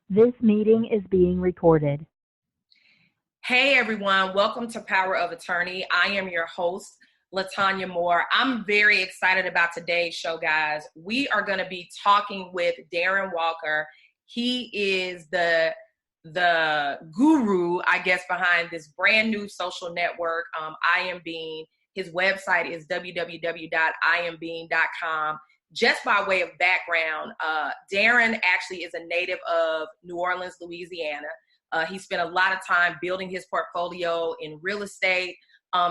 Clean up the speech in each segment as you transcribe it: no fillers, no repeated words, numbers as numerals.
This meeting is being recorded. Hey everyone, welcome to Power of Attorney. I am your host, Latanya Moore. I'm very excited about today's show, guys. We are going to be talking with Darren Walker. He is the guru, I guess, behind this brand new social network, I Am Being. His website is www.iambeing.com. Just by way of background, Darren actually is a native of New Orleans, Louisiana. He spent a lot of time building his portfolio in real estate.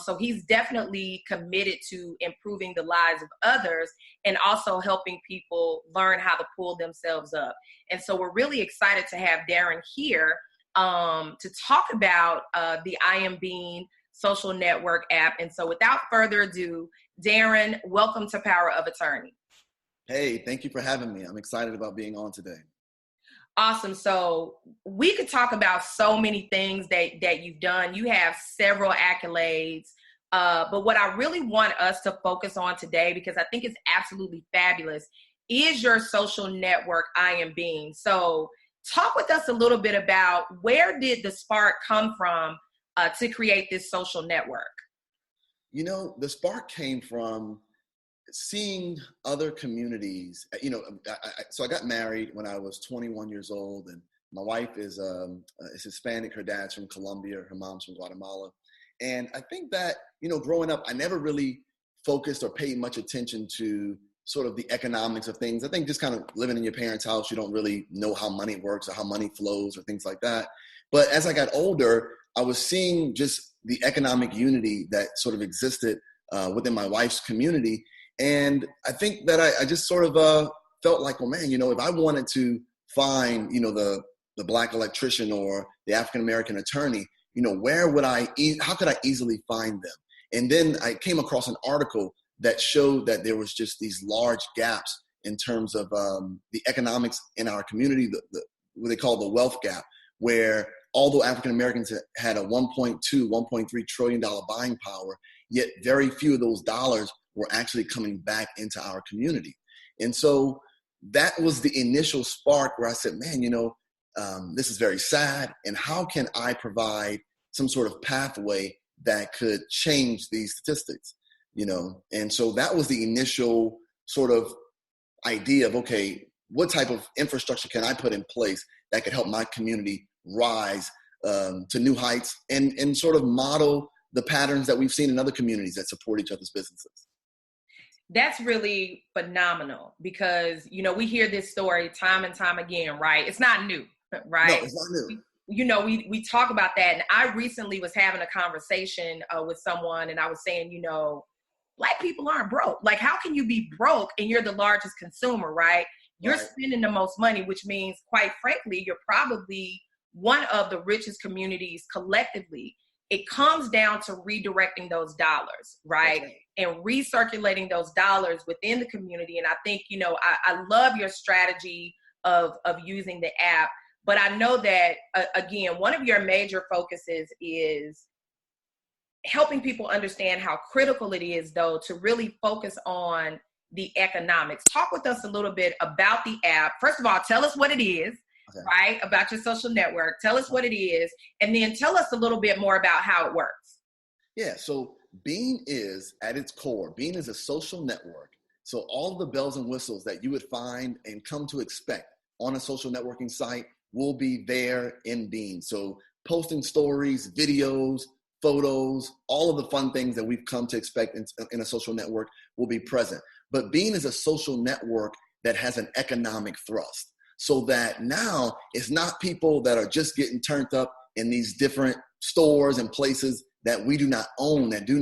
So he's definitely committed to improving the lives of others and also helping people learn how to pull themselves up. And so we're really excited to have Darren here to talk about the I Am Being social network app. And so without further ado, Darren, welcome to Power of Attorney. Hey, thank you for having me. I'm excited about being on today. Awesome. So we could talk about so many things that you've done. You have several accolades. But what I really want us to focus on today, because I think it's absolutely fabulous, is your social network, I Am Being. So talk with us a little bit about where did the spark come from to create this social network? You know, the spark came from seeing other communities. So I got married when I was 21 years old, and my wife is Hispanic. Her dad's from Colombia, her mom's from Guatemala. And I think that, growing up, I never really focused or paid much attention to sort of the economics of things. I think just kind of living in your parents' house, you don't really know how money works or how money flows or things like that. But as I got older, I was seeing just the economic unity that sort of existed within my wife's community. And I think that I just sort of felt like, well, man, if I wanted to find, the Black electrician or the African-American attorney, how could I easily find them? And then I came across an article that showed that there was just these large gaps in terms of the economics in our community, what they call the wealth gap, where although African-Americans had a $1.3 trillion buying power, yet very few of those dollars were actually coming back into our community. And so that was the initial spark where I said, man, this is very sad. And how can I provide some sort of pathway that could change these statistics? And so that was the initial sort of idea of, okay, what type of infrastructure can I put in place that could help my community rise to new heights and sort of model the patterns that we've seen in other communities that support each other's businesses. That's really phenomenal because, we hear this story time and time again, right? It's not new, right? No, it's not new. We talk about that. And I recently was having a conversation with someone and I was saying, Black people aren't broke. Like, how can you be broke and you're the largest consumer, right? You're Right. spending the most money, which means, quite frankly, you're probably one of the richest communities collectively. It comes down to redirecting those dollars, right? Okay. And recirculating those dollars within the community. And I think, I love your strategy of using the app, but I know that, again, one of your major focuses is helping people understand how critical it is, though, to really focus on the economics. Talk with us a little bit about the app. First of all, tell us what it is. Okay. Right? About your social network. Tell us what it is, and then tell us a little bit more about how it works. Yeah, so Bean is, at its core, Bean is a social network. So all the bells and whistles that you would find and come to expect on a social networking site will be there in Bean. So posting stories, videos, photos, all of the fun things that we've come to expect in a social network will be present. But Bean is a social network that has an economic thrust. So that now it's not people that are just getting turned up in these different stores and places that we do not own, that do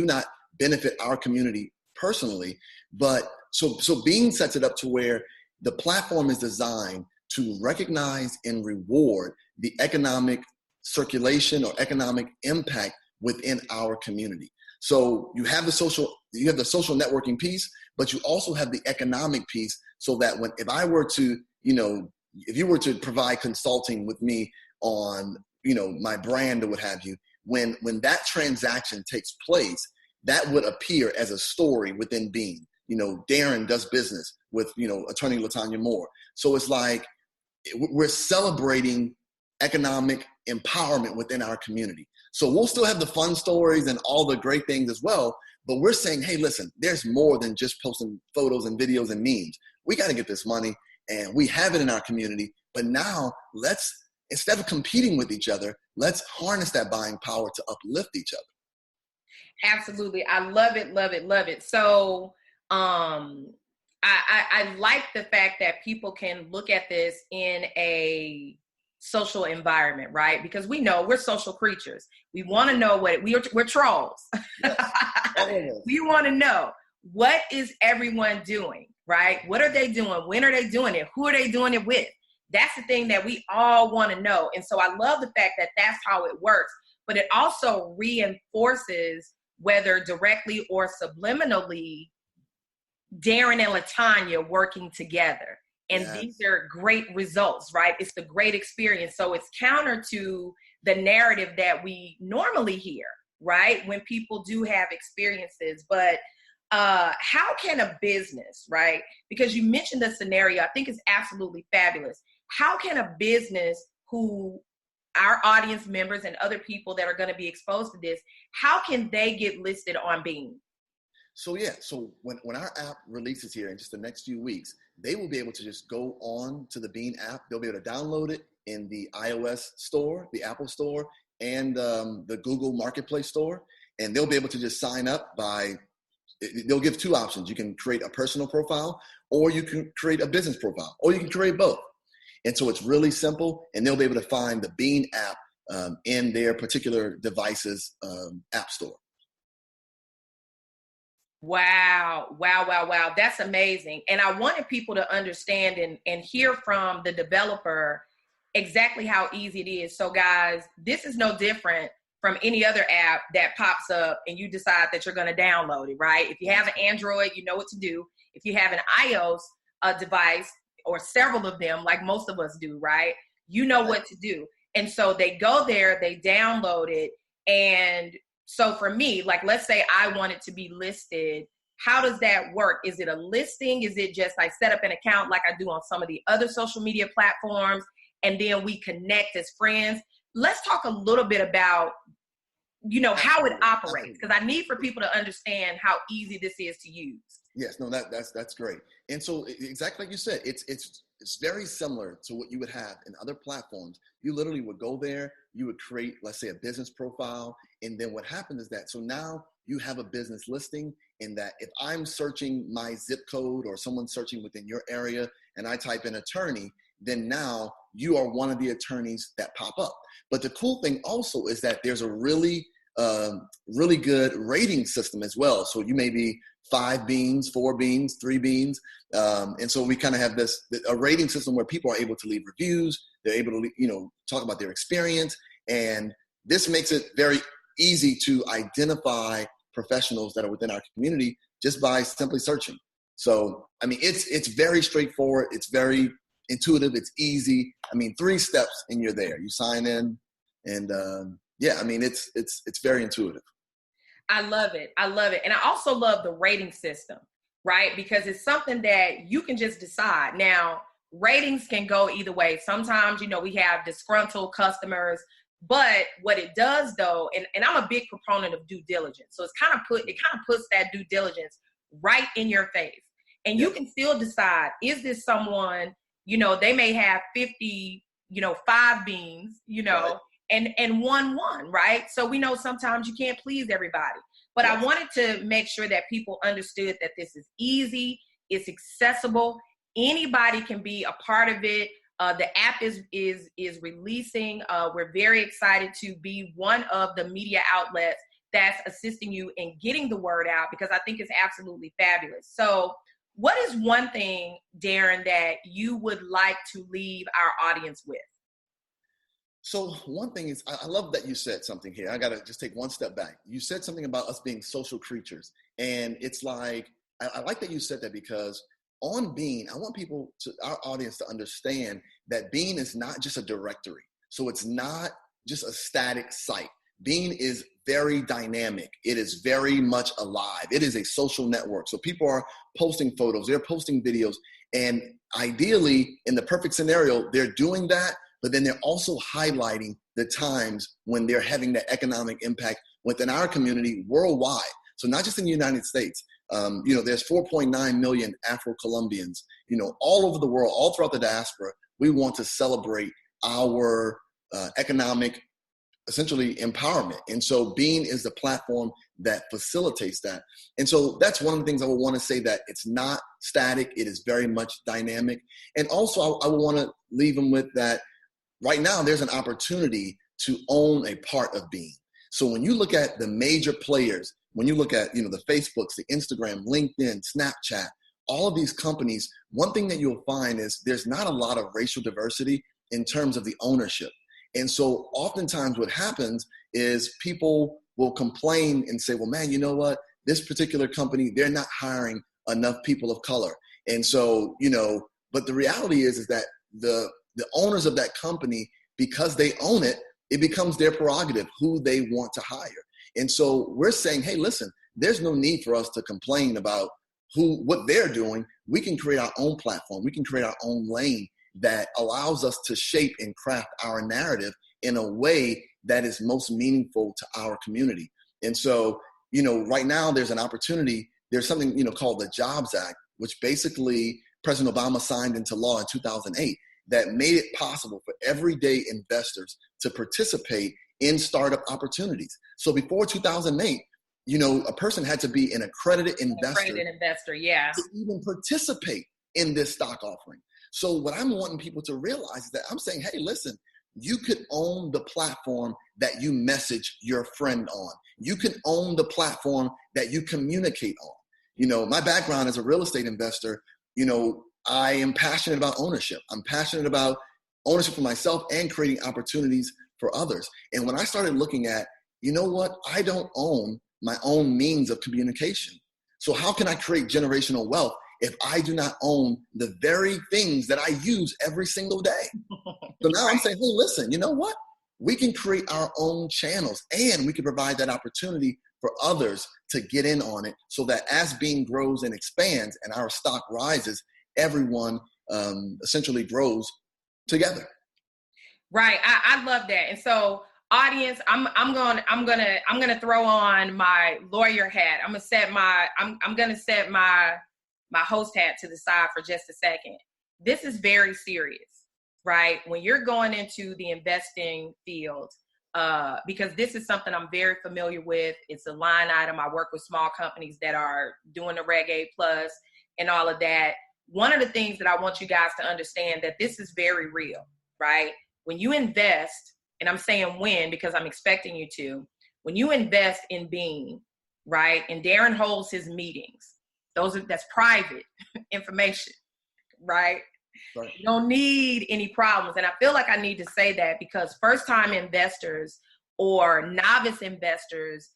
not benefit our community personally. But so Bean sets it up to where the platform is designed to recognize and reward the economic circulation or economic impact within our community. So you have the social networking piece, but you also have the economic piece, so that if I were to, if you were to provide consulting with me on, my brand or what have you, when that transaction takes place, that would appear as a story within Bean. Darren does business with, attorney Latanya Moore. So it's like we're celebrating economic empowerment within our community. So we'll still have the fun stories and all the great things as well, but we're saying, hey, listen, there's more than just posting photos and videos and memes. We got to get this money, and we have it in our community. But now instead of competing with each other, let's harness that buying power to uplift each other. Absolutely. I love it, love it, love it. So I like the fact that people can look at this in a social environment, right? Because we know we're social creatures. We want to know we're trolls. Yes. We want to know, what is everyone doing, right? What are they doing? When are they doing it? Who are they doing it with? That's the thing that we all want to know. And so I love the fact that that's how it works, but it also reinforces, whether directly or subliminally, Darren and LaTanya working together. And Yes. These are great results, right? It's the great experience. So it's counter to the narrative that we normally hear, right? When people do have experiences. But how can a business, right? Because you mentioned the scenario, I think it's absolutely fabulous. How can a business who our audience members and other people that are going to be exposed to this, how can they get listed on Beam? So when our app releases here in just the next few weeks, they will be able to just go on to the Bean app. They'll be able to download it in the iOS store, the Apple store, and the Google Marketplace store. And they'll be able to just sign up they'll give two options. You can create a personal profile, or you can create a business profile, or you can create both. And so it's really simple, and they'll be able to find the Bean app in their particular device's app store. Wow. That's amazing. And I wanted people to understand and hear from the developer exactly how easy it is. So guys, this is no different from any other app that pops up and you decide that you're going to download it, right? If you have an Android, you know what to do. If you have an iOS device, or several of them, like most of us do, right? You know what to do. And so they go there, they download it. And so for me, like, let's say I want it to be listed. How does that work? Is it a listing? Is it just I set up an account like I do on some of the other social media platforms, and then we connect as friends? Let's talk a little bit about, how it operates, because I need for people to understand how easy this is to use. Yes, no, that's great. And so exactly like you said, it's very similar to what you would have in other platforms. You literally would go there, you would create, let's say, a business profile. And then what happens is that, so now you have a business listing, in that if I'm searching my zip code, or someone's searching within your area, and I type in attorney, then now you are one of the attorneys that pop up. But the cool thing also is that there's a really good rating system as well. So you may be 5 beans, 4 beans, 3 beans. And so we kind of have a rating system where people are able to leave reviews. They're able to, talk about their experience. And this makes it very easy to identify professionals that are within our community just by simply searching. So, I mean, it's very straightforward. It's very intuitive. It's easy. I mean, 3 steps and you're there. You sign in, and it's very intuitive. I love it. And I also love the rating system, right? Because it's something that you can just decide. Now, ratings can go either way. Sometimes, we have disgruntled customers, but what it does though, and I'm a big proponent of due diligence. So it kind of puts that due diligence right in your face. And you can still decide, is this someone, they may have 50, 5 beans, right, and 1, right? So we know sometimes you can't please everybody. But I wanted to make sure that people understood that this is easy, it's accessible, anybody can be a part of it. The app is releasing. We're very excited to be one of the media outlets that's assisting you in getting the word out, because I think it's absolutely fabulous. So what is one thing, Darren, that you would like to leave our audience with? So one thing is, I love that you said something here. I got to just take one step back. You said something about us being social creatures. And it's like, I like that you said that, because on Bean, I want our audience to understand that Bean is not just a directory. So it's not just a static site. Bean is very dynamic. It is very much alive. It is a social network. So people are posting photos, they're posting videos, And ideally, in the perfect scenario, they're doing that, but then they're also highlighting the times when they're having that economic impact within our community worldwide. So not just in the United States. There's 4.9 million Afro-Colombians, all over the world, all throughout the diaspora. We want to celebrate our economic, essentially, empowerment. And so Bean is the platform that facilitates that. And so that's one of the things I would want to say, that it's not static. It is very much dynamic. And also I would want to leave them with that right now there's an opportunity to own a part of Bean. So when you look at the major players, when you look at, the Facebooks, the Instagram, LinkedIn, Snapchat, all of these companies, one thing that you'll find is there's not a lot of racial diversity in terms of the ownership. And so oftentimes what happens is people will complain and say, well, man, you know what? This particular company, they're not hiring enough people of color. And so, but the reality is that the owners of that company, because they own it, it becomes their prerogative who they want to hire. And so we're saying, hey, listen, there's no need for us to complain about what they're doing. We can create our own platform. We can create our own lane that allows us to shape and craft our narrative in a way that is most meaningful to our community. And so, right now there's an opportunity. There's something, called the Jobs Act, which basically President Obama signed into law in 2008 that made it possible for everyday investors to participate in startup opportunities. So before 2008, a person had to be an accredited investor, yeah, to even participate in this stock offering. So what I'm wanting people to realize is that I'm saying, hey, listen, you could own the platform that you message your friend on. You can own the platform that you communicate on. My background as a real estate investor, I am passionate about ownership. I'm passionate about ownership for myself and creating opportunities for others. And when I started looking at, I don't own my own means of communication. So how can I create generational wealth if I do not own the very things that I use every single day? So now I'm saying, hey, listen, you know what? We can create our own channels, and we can provide that opportunity for others to get in on it, so that as Bean grows and expands and our stock rises, everyone essentially grows together. Right. I love that. And so, audience, I'm gonna throw on my lawyer hat. I'm gonna set my host hat to the side for just a second. This is very serious, right? When you're going into the investing field, because this is something I'm very familiar with. It's a line item. I work with small companies that are doing the Reg A Plus and all of that. One of the things that I want you guys to understand, that this is very real, right? When you invest, and I'm saying when because I'm expecting you to, when you invest in Bean, right, and Darren holds his meetings, that's private information, right? Right. You don't need any problems. And I feel like I need to say that because first-time investors or novice investors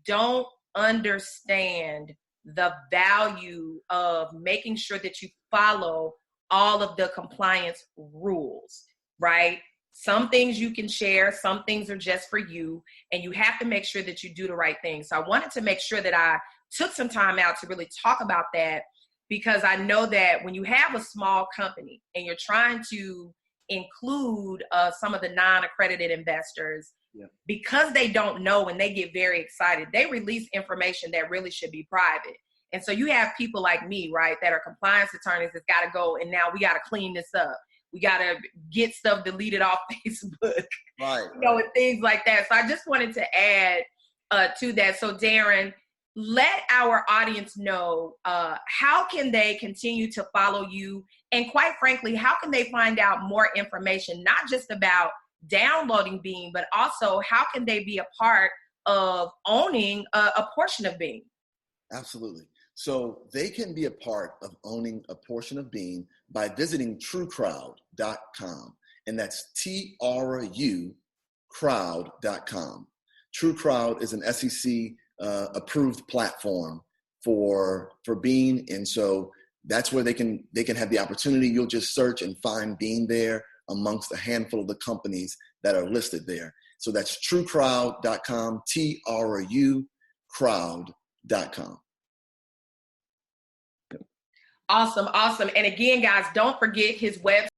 don't understand the value of making sure that you follow all of the compliance rules, right? Some things you can share, some things are just for you, and you have to make sure that you do the right thing. So I wanted to make sure that I took some time out to really talk about that, because I know that when you have a small company and you're trying to include some of the non-accredited investors, because they don't know and they get very excited, they release information that really should be private. And so you have people like me, right, that are compliance attorneys that's got to go, and now we got to clean this up. We got to get stuff deleted off Facebook, right. And things like that. So I just wanted to add to that. So Darren, let our audience know how can they continue to follow you, and quite frankly, how can they find out more information, not just about downloading Bean, but also how can they be a part of owning a portion of Bean? Absolutely. So they can be a part of owning a portion of Bean by visiting truecrowd.com. And that's TRU crowd.com. TrueCrowd is an SEC approved platform for Bean. And so that's where they can have the opportunity. You'll just search and find Bean there amongst a handful of the companies that are listed there. So that's truecrowd.com, TRU crowd.com. Awesome. And again, guys, don't forget his website.